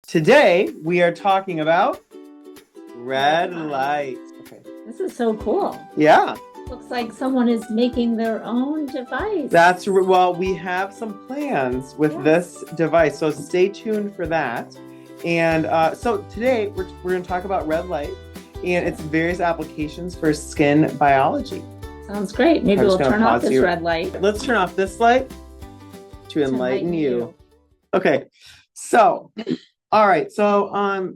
Today, we are talking about red light. Okay. This is so cool. Yeah. Looks like someone is making their own device. Well, we have some plans with this device, so stay tuned for that. And so today, we're going to talk about red light and its various applications for skin biology. Sounds great. Maybe we'll turn off this red light. Let's turn off this light to enlighten you. Okay, so... All right. So,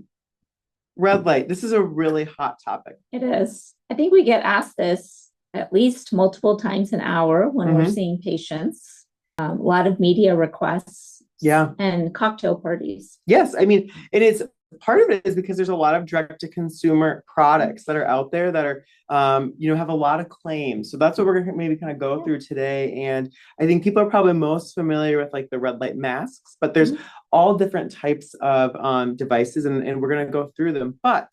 red light, this is a really hot topic. It is. I think we get asked this at least multiple times an hour when we're seeing patients. A lot of media requests. Yeah. And cocktail parties. Yes. I mean, it is. Part of it is because there's a lot of direct to consumer products that are out there that are, have a lot of claims. So that's what we're going to maybe kind of go through today. And I think people are probably most familiar with like the red light masks, but there's all different types of devices and we're going to go through them. But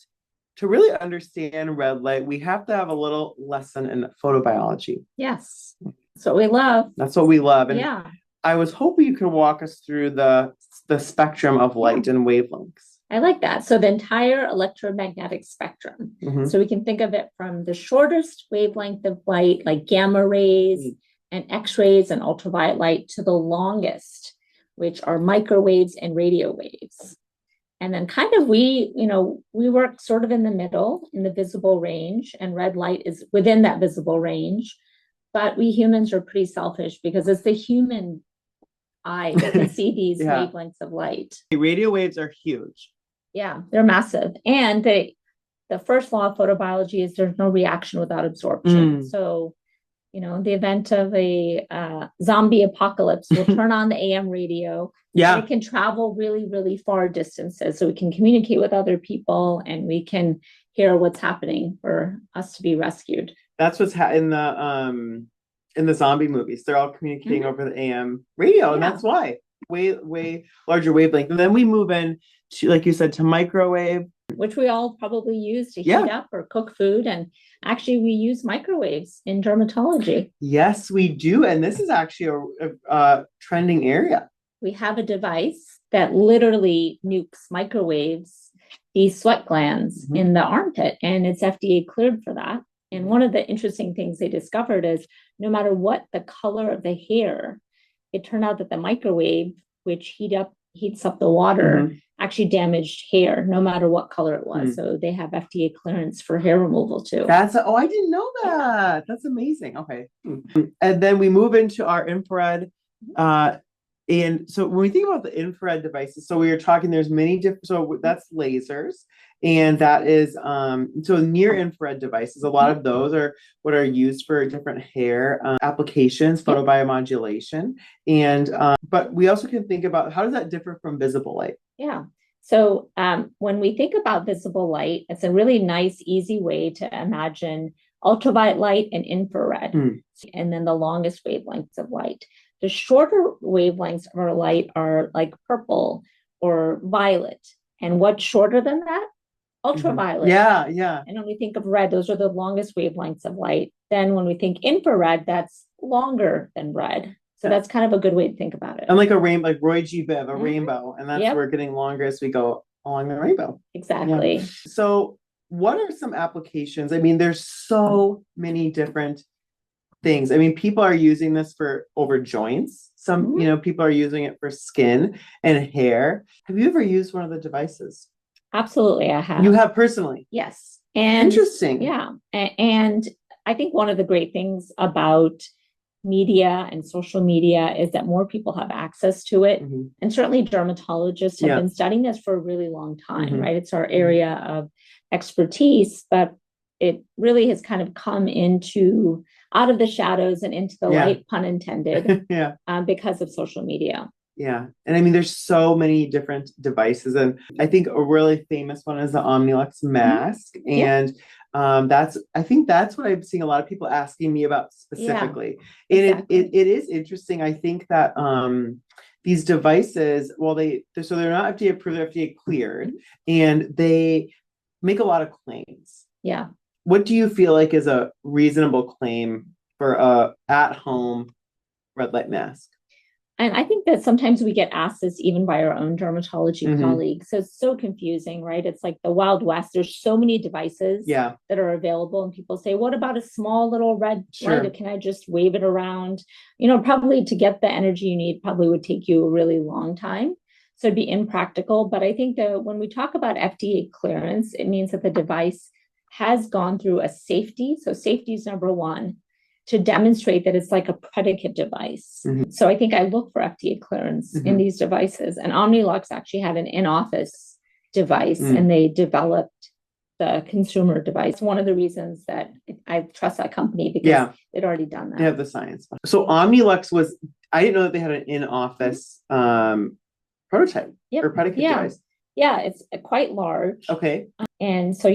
to really understand red light, we have to have a little lesson in photobiology. Yes. That's what we love. That's what we love. And yeah. I was hoping you could walk us through the spectrum of light and wavelengths. I like that. So the entire electromagnetic spectrum. So we can think of it from the shortest wavelength of light, like gamma rays and X-rays and ultraviolet light, to the longest, which are microwaves and radio waves. And then kind of we work sort of in the middle, in the visible range, and red light is within that visible range. But we humans are pretty selfish because it's the human eye that can see these wavelengths of light. Radio waves are huge. Yeah, they're massive. And the first law of photobiology is there's no reaction without absorption. So, in the event of a zombie apocalypse, we'll turn on the AM radio. Yeah. It can travel really, really far distances. So we can communicate with other people and we can hear what's happening for us to be rescued. That's what's in the zombie movies. They're all communicating over the AM radio. And that's why. Way larger wavelength. And then we move in to, like you said, to microwave, which we all probably use to heat up or cook food. And actually we use microwaves in dermatology. Yes, we do. And this is actually a trending area. We have a device that literally nukes microwaves, these sweat glands in the armpit, and it's FDA cleared for that. And one of the interesting things they discovered is no matter what the color of the hair, it turned out that the microwave, which heats up the water, actually damaged hair, no matter what color it was. So they have FDA clearance for hair removal too. I didn't know that. Yeah. That's amazing. Okay. And then we move into our infrared. And so when we think about the infrared devices, so we were talking, there's many different, so that's lasers. And that is, so near infrared devices, a lot of those are what are used for different hair applications, photobiomodulation. And, but we also can think about how does that differ from visible light? Yeah. So when we think about visible light, it's a really nice, easy way to imagine ultraviolet light and infrared, and then the longest wavelengths of light. The shorter wavelengths of our light are like purple or violet. And what's shorter than that? Ultraviolet. Yeah. And when we think of red, those are the longest wavelengths of light. Then when we think infrared, that's longer than red. So that's kind of a good way to think about it. And like a rainbow, like Roy G. Biv, a rainbow. And that's we're getting longer as we go along the rainbow. Exactly. Yeah. So what are some applications? I mean, there's so many different things. I mean, people are using this for over joints. Some, people are using it for skin and hair. Have you ever used one of the devices? Absolutely, I have. You have personally? Yes. And interesting. Yeah. And I think one of the great things about media and social media is that more people have access to it. And certainly dermatologists have been studying this for a really long time, right? It's our area of expertise, but it really has kind of come out of the shadows and into the light, pun intended, because of social media. Yeah. And I mean, there's so many different devices. And I think a really famous one is the Omnilux mask. And I think that's what I'm seeing a lot of people asking me about specifically. And it is interesting. I think that these devices, they're not FDA approved, they're FDA cleared, and they make a lot of claims. Yeah. What do you feel like is a reasonable claim for a at-home red light mask? And I think that sometimes we get asked this even by our own dermatology colleagues. So it's so confusing, right? It's like the Wild West. There's so many devices that are available. And people say, what about a small little red light? Can I just wave it around? Probably to get the energy you need probably would take you a really long time. So it'd be impractical. But I think that when we talk about FDA clearance, it means that the device has gone through a safety. So safety is number one, to demonstrate that it's like a predicate device. So I think I look for FDA clearance in these devices. And Omnilux actually had an in-office device and they developed the consumer device. One of the reasons that I trust that company because they'd already done that. They have the science. So Omnilux I didn't know that they had an in-office prototype or predicate device. Yeah, it's quite large. Okay. And so,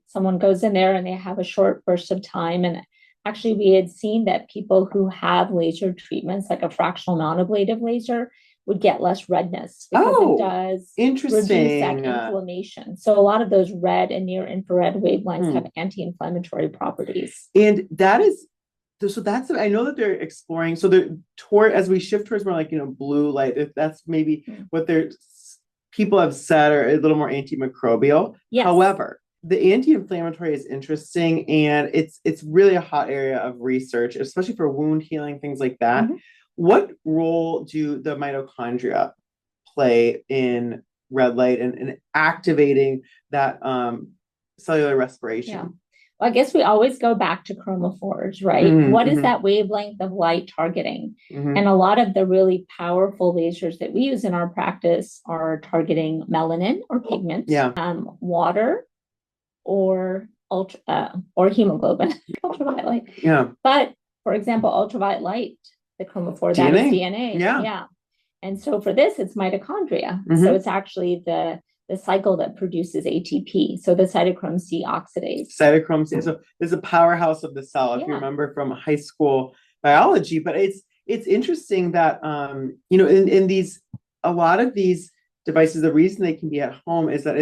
someone goes in there and they have a short burst of time. And actually, we had seen that people who have laser treatments, like a fractional non-ablative laser, would get less redness because it does reduce that inflammation. So a lot of those red and near infrared wavelengths have anti-inflammatory properties. And that's I know that they're exploring. So they're as we shift towards more like blue light, if that's maybe what people have said are a little more antimicrobial. Yes. However, the anti-inflammatory is interesting, and it's really a hot area of research, especially for wound healing, things like that. What role do the mitochondria play in red light and activating that cellular respiration? Yeah. Well, I guess we always go back to chromophores, right? What is that wavelength of light targeting? And a lot of the really powerful lasers that we use in our practice are targeting melanin or pigment, water, or hemoglobin, ultraviolet light. Yeah. But for example, ultraviolet light, the chromophore, that is DNA. Yeah. And so for this, it's mitochondria. So it's actually the cycle that produces ATP. So the cytochrome C oxidase. Cytochrome C. So there's a powerhouse of the cell, if you remember from high school biology. But it's interesting that in these a lot of these devices, the reason they can be at home is that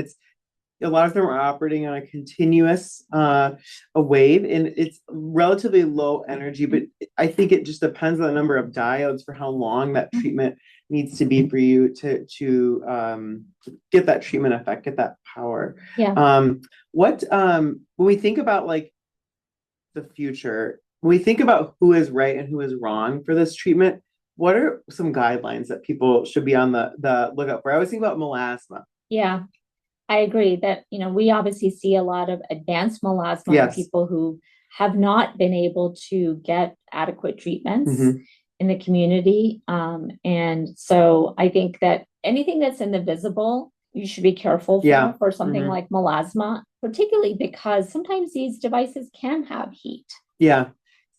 a lot of them are operating on a continuous a wave, and it's relatively low energy, but I think it just depends on the number of diodes for how long that treatment needs to be for you to get that treatment effect, get that power. When we think about like the future, when we think about who is right and who is wrong for this treatment, what are some guidelines that people should be on the lookout for? I always think about melasma. Yeah. I agree that, we obviously see a lot of advanced melasma in people who have not been able to get adequate treatments in the community. And so I think that anything that's in the visible, you should be careful for something like melasma, particularly because sometimes these devices can have heat. Yeah.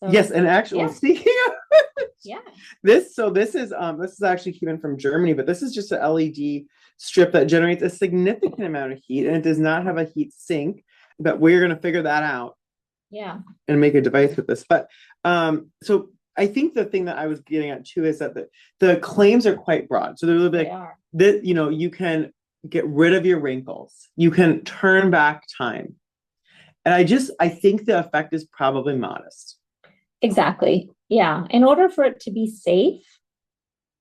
So, yes. And actually, speaking of this is actually came in from Germany, but this is just an LED strip that generates a significant amount of heat, and it does not have a heat sink, but we're going to figure that out and make a device with this. But so I think the thing that I was getting at too is that the claims are quite broad. So they're a little bit like that, you can get rid of your wrinkles, you can turn back time, and I think the effect is probably modest. Exactly. Yeah. In order for it to be safe,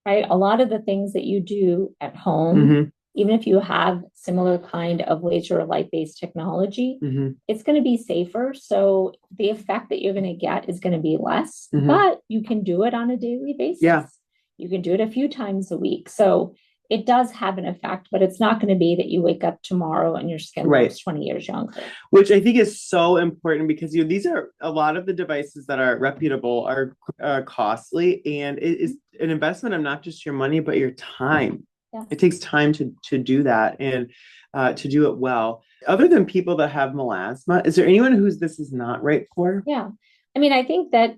right? A lot of the things that you do at home, even if you have similar kind of laser or light-based technology, it's going to be safer. So the effect that you're going to get is going to be less, but you can do it on a daily basis. Yeah. You can do it a few times a week. So it does have an effect, but it's not going to be that you wake up tomorrow and your skin looks 20 years younger. Which I think is so important because these are a lot of the devices that are reputable are costly, and it is an investment of not just your money, but your time. Yeah. It takes time to do that and to do it well. Other than people that have melasma, is there anyone this is not right for? Yeah. I mean, I think that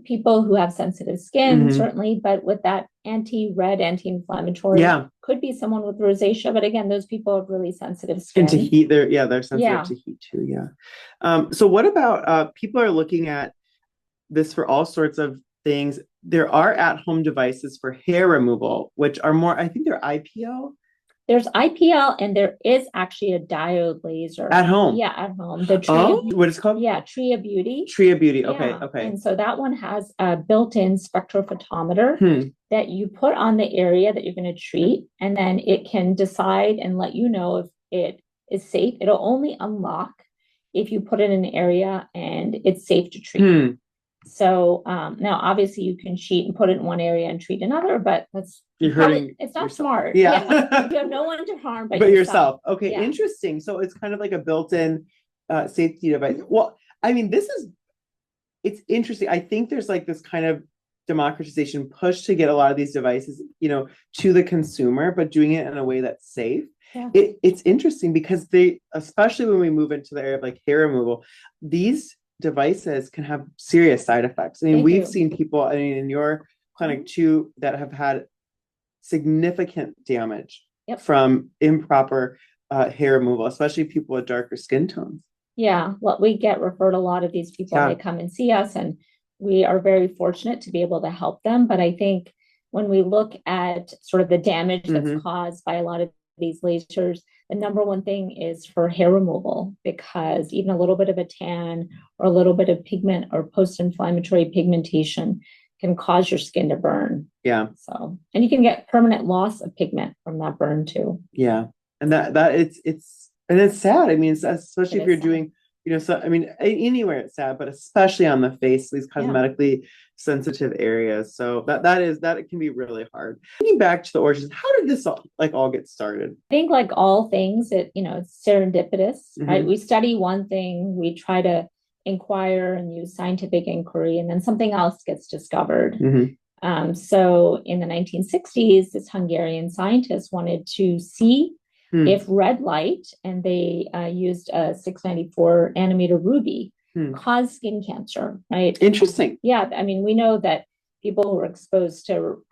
people who have sensitive skin, certainly, but with that anti-red, anti-inflammatory, could be someone with rosacea. But again, those people have really sensitive skin. And to heat, they're sensitive to heat too. Yeah. So what about people are looking at this for all sorts of things? There are at-home devices for hair removal, which are more, I think they're IPO. There's IPL and there is actually a diode laser. At home? Yeah, at home. The what is it called? Yeah, Tree of Beauty. Tree of Beauty. Okay, Yeah. okay. And so that one has a built-in spectrophotometer that you put on the area that you're going to treat, and then it can decide and let you know if it is safe. It'll only unlock if you put it in an area and it's safe to treat. So now obviously you can cheat and put it in one area and treat another, but it's not smart. Yeah. You have no one to harm but yourself. Okay, interesting. So it's kind of like a built-in safety device. Well, I mean, it's interesting. I think there's like this kind of democratization push to get a lot of these devices, to the consumer, but doing it in a way that's safe. Yeah. It's interesting because especially when we move into the area of like hair removal, these devices can have serious side effects. I mean, we've seen people, in your clinic too, that have had significant damage from improper hair removal, especially people with darker skin tones. Yeah, well, we get referred a lot of these people. They come and see us, and we are very fortunate to be able to help them. But I think when we look at sort of the damage that's caused by a lot of these lasers, the number one thing is for hair removal, because even a little bit of a tan or a little bit of pigment or post-inflammatory pigmentation can cause your skin to burn. Yeah. So, and you can get permanent loss of pigment from that burn too. Yeah. And that it's sad. I mean, especially if you're doing, so, I mean, anywhere it's sad, but especially on the face, these cosmetically sensitive areas. So that can be really hard. Getting back to the origins, how did this all get started? I think like all things, it's serendipitous, right? We study one thing, we try to inquire and use scientific inquiry, and then something else gets discovered. So in the 1960s, this Hungarian scientist wanted to see if red light, and they used a 694 nanometer ruby, caused skin cancer, right? Interesting. Yeah, I mean, we know that people who are exposed to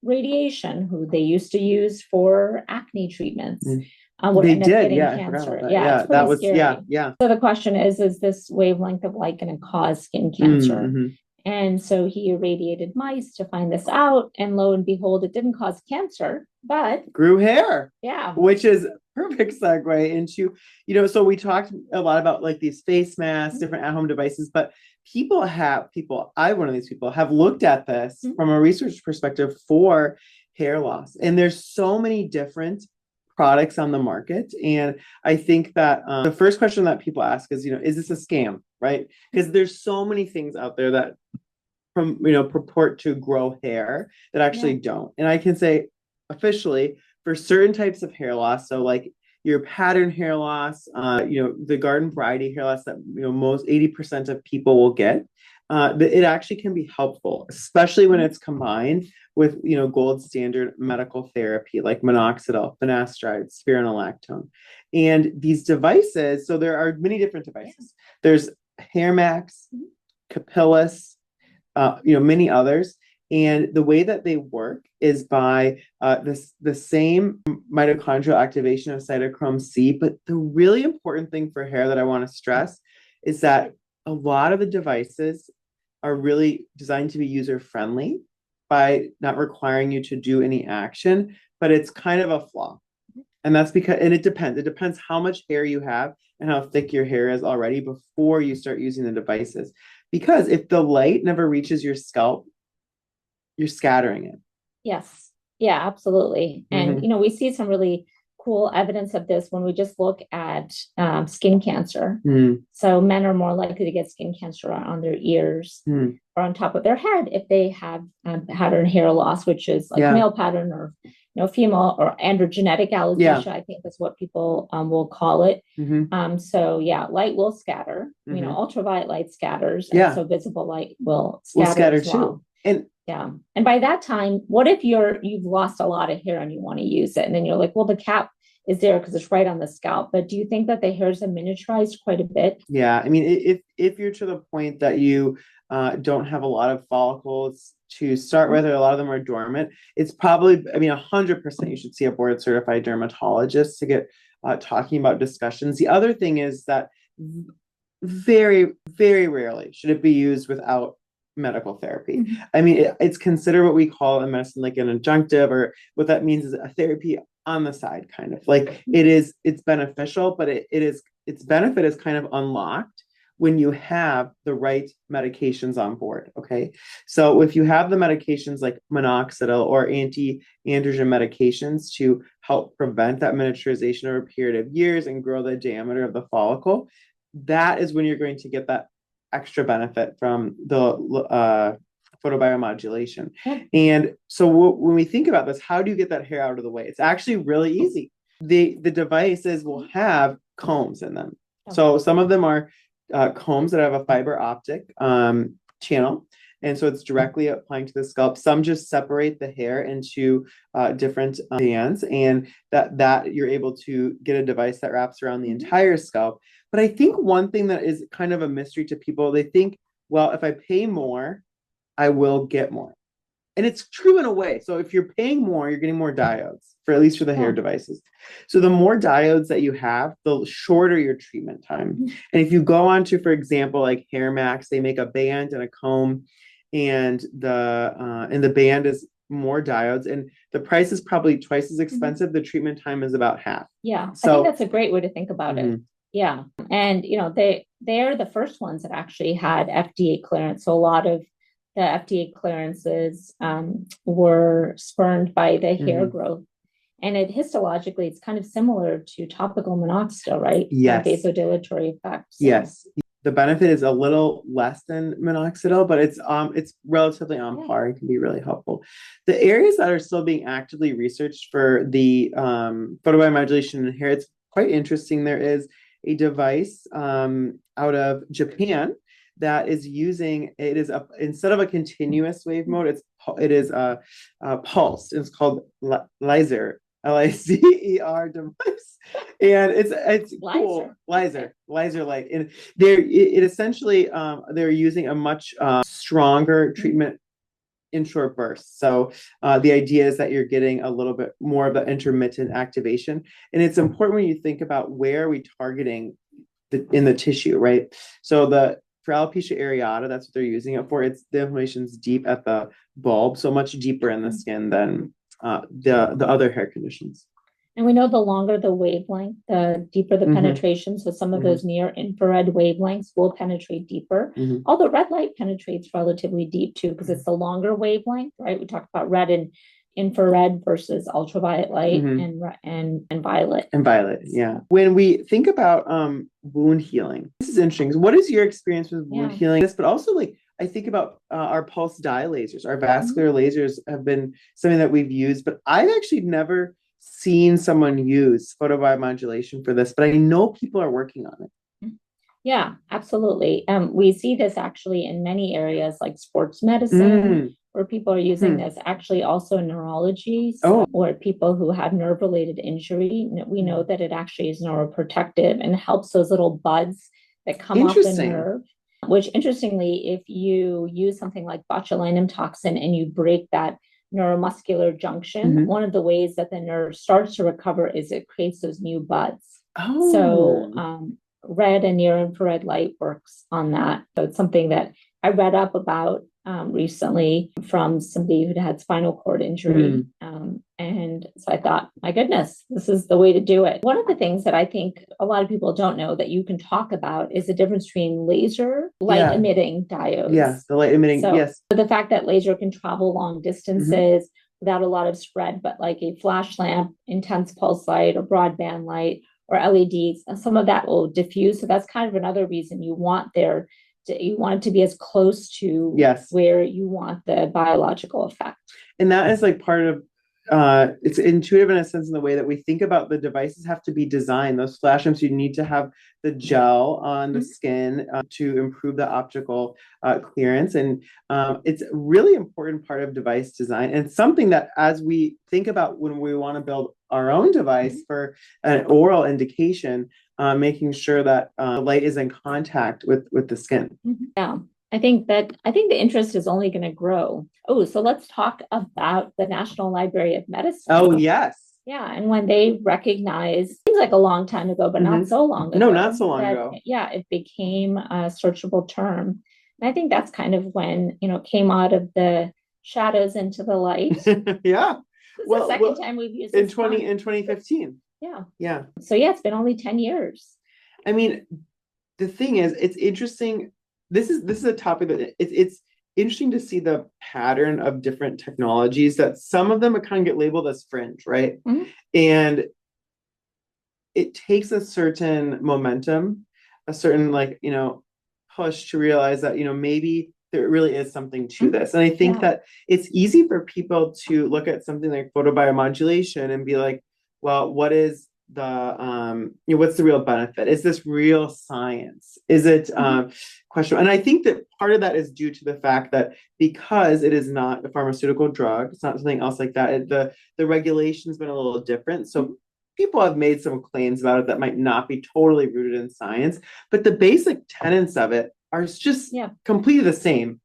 radiation, who they used to use for acne treatments, would end up getting cancer. Yeah, that was scary. Yeah. So the question is this wavelength of light going to cause skin cancer? And so he irradiated mice to find this out, and lo and behold, it didn't cause cancer, but grew hair. Yeah. Which is perfect segue into, so we talked a lot about like these face masks, different at-home devices, but one of these people have looked at this from a research perspective for hair loss. And there's so many different products on the market. And I think that the first question that people ask is, is this a scam, right? Because there's so many things out there that purport to grow hair that actually don't. And I can say officially for certain types of hair loss, so like your pattern hair loss, the garden variety hair loss that most 80% of people will get, it actually can be helpful, especially when it's combined with gold standard medical therapy like minoxidil, finasteride, spironolactone, and these devices. So there are many different devices. There's Hair Max, Capillus, many others. And the way that they work is by the same mitochondrial activation of cytochrome C. But the really important thing for hair that I want to stress is that a lot of the devices are really designed to be user-friendly by not requiring you to do any action, but it's kind of a flaw. And that's because, and it depends how much hair you have and how thick your hair is already before you start using the devices. Because if the light never reaches your scalp, you're scattering it. Yes. Yeah, absolutely. And, we see some really cool evidence of this when we just look at skin cancer. So men are more likely to get skin cancer on their ears or on top of their head if they have pattern hair loss, which is like male pattern or female or androgenetic alopecia, I think that's what people will call it. So light will scatter. Ultraviolet light scatters, and so visible light will scatter as well. too. And by that time, what if you've lost a lot of hair and you want to use it, and then you're like, well, the cap is there because it's right on the scalp. But do you think that the hairs are miniaturized quite a bit? Yeah, I mean, if you're to the point that you don't have a lot of follicles to start with, or a lot of them are dormant, it's probably, 100% you should see a board certified dermatologist to get talking about discussions. The other thing is that very, very rarely should it be used without medical therapy. I mean, it's considered what we call in medicine like an adjunctive, or what that means is a therapy on the side, kind of like it's beneficial, but its benefit is kind of unlocked when you have the right medications on board. Okay. So if you have the medications like minoxidil or anti-androgen medications to help prevent that miniaturization over a period of years and grow the diameter of the follicle, that is when you're going to get that extra benefit from the photobiomodulation. And so when we think about this, how do you get that hair out of the way? It's actually really easy. The devices will have combs in them. So some of them are combs that have a fiber optic channel. And so it's directly applying to the scalp. Some just separate the hair into different bands, and that you're able to get a device that wraps around the entire scalp. But I think one thing that is kind of a mystery to people, they think, well, if I pay more, I will get more. And it's true in a way. So if you're paying more, you're getting more diodes, for at least for the hair devices. So the more diodes that you have, the shorter your treatment time. And if you go on to, for example, like Hair Max, they make a band and a comb, and the band is more diodes, and the price is probably twice as expensive. The treatment time is about half. Yeah. So I think that's a great way to think about it. Yeah. And they're the first ones that actually had FDA clearance. So a lot of the FDA clearances were spurned by the hair growth. And histologically, it's kind of similar to topical minoxidil, right? Yes. Vasodilatory effect. So. Yes. The benefit is a little less than minoxidil, but it's relatively on par and can be really helpful. The areas that are still being actively researched for the photobiomodulation in hair, it's quite interesting. There is a device out of Japan that is instead of a continuous wave mode, it is a pulsed. It's called laser, LICER device, and it's cool. Laser light, and it essentially they're using a much stronger treatment in short bursts. So the idea is that you're getting a little bit more of the intermittent activation, and it's important when you think about where are we targeting in the tissue, right? So for alopecia areata, that's what they're using it for. The inflammation's deep at the bulb, so much deeper in the skin than the other hair conditions. And we know the longer the wavelength, the deeper the penetration. So some of those near infrared wavelengths will penetrate deeper. Although red light penetrates relatively deep too, because it's the longer wavelength, right? We talked about red and infrared versus ultraviolet light and violet. And violet, yeah. When we think about wound healing, this is interesting. What is your experience with wound healing? But also, like, I think about our pulse dye lasers. Our vascular lasers have been something that we've used, but I've actually never seen someone use photobiomodulation for this, but I know people are working on it. Yeah, absolutely. We see this actually in many areas like sports medicine, where people are using this, actually also in neurology, or people who have nerve-related injury. We know that it actually is neuroprotective and helps those little buds that come off the nerve. Which, interestingly, if you use something like botulinum toxin and you break that neuromuscular junction, one of the ways that the nerve starts to recover is it creates those new buds. So red and near infrared light works on that. So it's something that I read up about recently from somebody who had spinal cord injury. And so I thought, my goodness, this is the way to do it. One of the things that I think a lot of people don't know that you can talk about is the difference between laser light emitting diodes. Yes, the light emitting, yes. So the fact that laser can travel long distances without a lot of spread, but like a flash lamp, intense pulse light, or broadband light, or LEDs, and some of that will diffuse. So that's kind of another reason you want it to be as close to where you want the biological effect. And that is like part of it's intuitive in a sense, in the way that we think about the devices have to be designed. Those flash lamps, you need to have the gel on the skin to improve the optical clearance. And it's a really important part of device design, and something that, as we think about when we want to build our own device for an oral indication, making sure that the light is in contact with the skin. Yeah. I think the interest is only going to grow. Oh, so let's talk about the National Library of Medicine. Oh, yes. Yeah. And when they recognized, seems like a long time ago, but not so long ago. No, not so long ago. Yeah, it became a searchable term. And I think that's kind of when, came out of the shadows into the light. Yeah. This is the second time we've used this font. In 2015. Yeah. Yeah. So yeah, it's been only 10 years. I mean, the thing is, it's interesting. This is a topic that it's interesting to see the pattern of different technologies, that some of them kind of get labeled as fringe, right? Mhm. And it takes a certain momentum, a certain push to realize that, maybe there really is something to this. And I think that it's easy for people to look at something like photobiomodulation and be like, well, what is the what's the real benefit? Is this real science? Is it questionable? And I think that part of that is due to the fact that because it is not a pharmaceutical drug, it's not something else like that. The regulation's been a little different. So people have made some claims about it that might not be totally rooted in science, but the basic tenets of it are just completely the same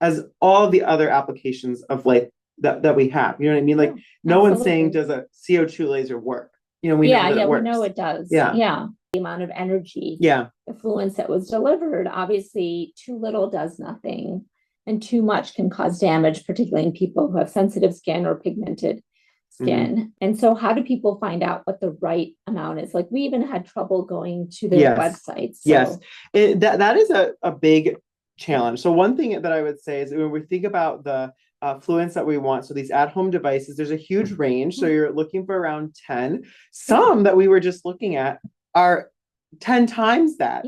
as all the other applications of light that we have. You know what I mean? Like no one's saying, does a CO2 laser work? We know that it works. We know it does. Yeah. The amount of energy, the fluence that was delivered, obviously too little does nothing and too much can cause damage, particularly in people who have sensitive skin or pigmented skin. Mm-hmm. And so how do people find out what the right amount is? Like we even had trouble going to their websites. So. Yes, that is a big challenge. So one thing that I would say is when we think about the fluence that we want, so these at-home devices, there's a huge range. So you're looking for around 10. Some that we were just looking at are 10 times that,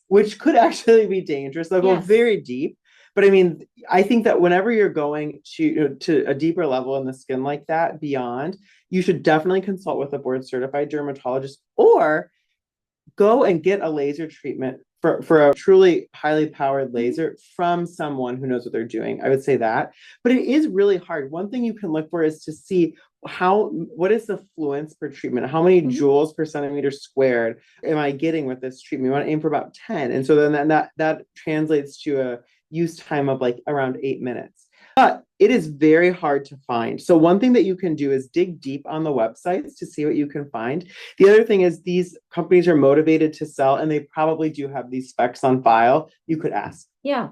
which could actually be dangerous. They'll go very deep. But I mean, I think that whenever you're going to a deeper level in the skin like that, beyond, you should definitely consult with a board certified dermatologist or go and get a laser treatment for a truly highly powered laser from someone who knows what they're doing. I would say that. But it is really hard. One thing you can look for is to see what is the fluence per treatment? How many joules per centimeter squared am I getting with this treatment? You want to aim for about 10. And so then that translates to a use time of like around 8 minutes. But it is very hard to find. So one thing that you can do is dig deep on the websites to see what you can find. The other thing is these companies are motivated to sell and they probably do have these specs on file. You could ask. Yeah.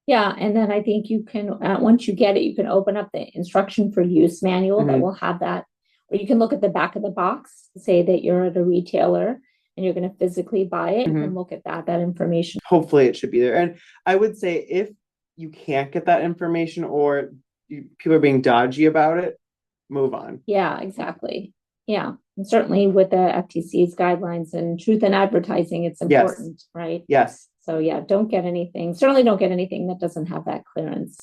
And then I think you can, once you get it, you can open up the instruction for use manual that will have that, or you can look at the back of the box, say that you're at a retailer and you're going to physically buy it. You can look at that information. Hopefully it should be there. And I would say if you can't get that information or people are being dodgy about it, move on. Yeah, exactly. Yeah. And certainly with the FTC's guidelines and truth in advertising, it's important, right? Yes. So yeah, certainly don't get anything that doesn't have that clearance.